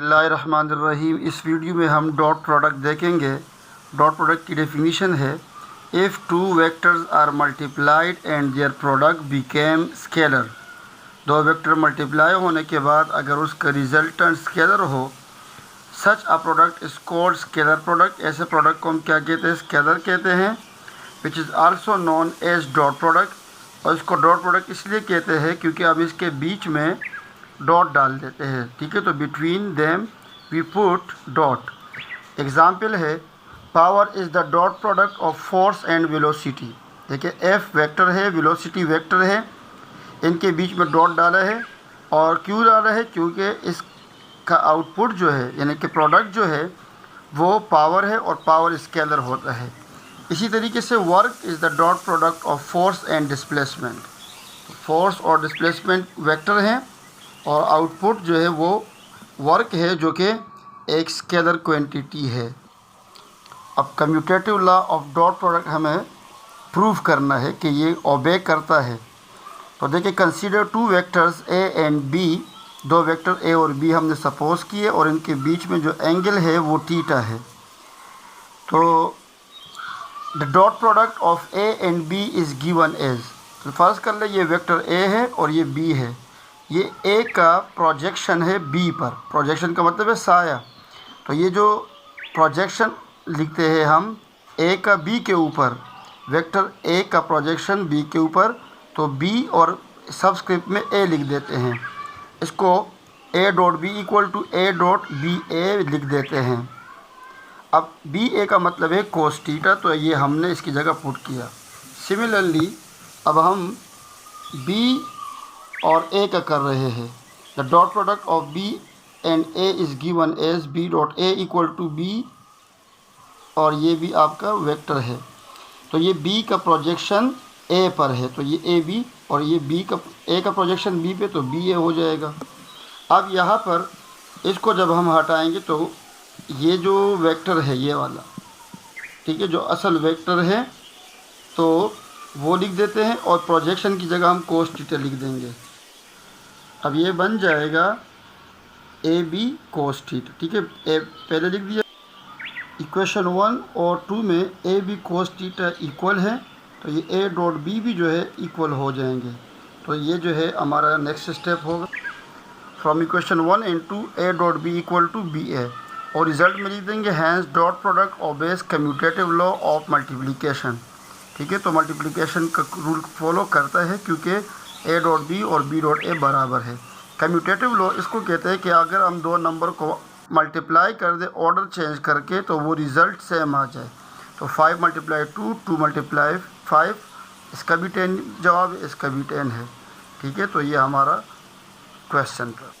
बिस्मिल्लाहिर्रहमानिर्रहीम। इस वीडियो में हम डॉट प्रोडक्ट देखेंगे। डॉट प्रोडक्ट की डेफिनेशन है, if two vectors are multiplied and their product became scalar. दो वेक्टर मल्टीप्लाई होने के बाद अगर उसका रिजल्टेंट स्केलर हो, such a product is called scalar product. ऐसे प्रोडक्ट को हम क्या कहते हैं? स्केलर कहते हैं, which is also known as dot product. और इसको डॉट प्रोडक्ट इसलिए कहते हैं क्योंकि हम इसके बीच में डॉट डाल देते हैं। ठीक है, तो between them we put dot. Example है, power is the dot product of force and velocity. देखिए, एफ वेक्टर है, वेलोसिटी वेक्टर है, इनके बीच में डॉट डाला है। और क्यों डाला है? क्योंकि इसका आउटपुट जो है, यानी कि प्रोडक्ट जो है वो पावर है और पावर स्केलर होता है। इसी तरीके से work is the dot product of force and displacement. Force और डिस्प्लेसमेंट वेक्टर हैं और आउटपुट जो है वो वर्क है, जो कि एक स्केलर क्वांटिटी है। अब commutative law of dot product हमें प्रूव करना है कि ये ओबे करता है। तो देखिए, consider two vectors A and B. दो वेक्टर ए और बी हमने सपोज किए और इनके बीच में जो एंगल है वो थीटा है। तो the dot product of A and B is given as. तो फर्ज कर ले ये वेक्टर ए है और ये बी है। ये ए का प्रोजेक्शन है बी पर। प्रोजेक्शन का मतलब है साया। तो ये जो प्रोजेक्शन लिखते हैं हम ए का बी के ऊपर, वेक्टर ए का प्रोजेक्शन बी के ऊपर, तो बी और सबस्क्रिप्ट में ए लिख देते हैं। इसको A dot B equal to A dot B A लिख देते हैं। अब बी ए का मतलब है कोस थीटा, तो ये हमने इसकी जगह पुट किया। सिमिलरली अब हम बी और ए का कर रहे हैं। The dot product of B and A is given as B dot A equal to B, और ये भी आपका वेक्टर है। तो ये बी का प्रोजेक्शन ए पर है, तो ये ए बी, और ये बी का ए का प्रोजेक्शन बी पे, तो बी ए हो जाएगा। अब यहाँ पर इसको जब हम हटाएंगे तो ये जो वेक्टर है ये वाला, ठीक है, जो असल वेक्टर है, तो वो लिख देते हैं और प्रोजेक्शन की जगह हम कोस थीटा लिख देंगे। अब ये बन जाएगा ए बी कोस थीटा। ठीक है, ए पहले लिख दिया। इक्वेशन 1 और 2 में A B cos theta equal है, तो ये ए डॉट बी भी जो है इक्वल हो जाएंगे। तो ये जो है हमारा नेक्स्ट स्टेप होगा। From equation 1 and 2 A dot B equal to B A, और रिजल्ट में लिख देंगे hence dot product obeys commutative law of multiplication. ठीक है, तो मल्टीप्लिकेशन का रूल फॉलो करता है क्योंकि ए डॉट बी और बी डॉट ए बराबर है। कम्यूटेटिव लॉ इसको कहते हैं कि अगर हम दो नंबर को मल्टीप्लाई कर दे ऑर्डर चेंज करके, तो वो रिज़ल्ट सेम आ जाए। तो 5 मल्टीप्लाई 2, 2 मल्टीप्लाई 5, इसका भी 10 जवाब है, इसका भी 10 है। ठीक है, तो ये हमारा क्वेश्चन था।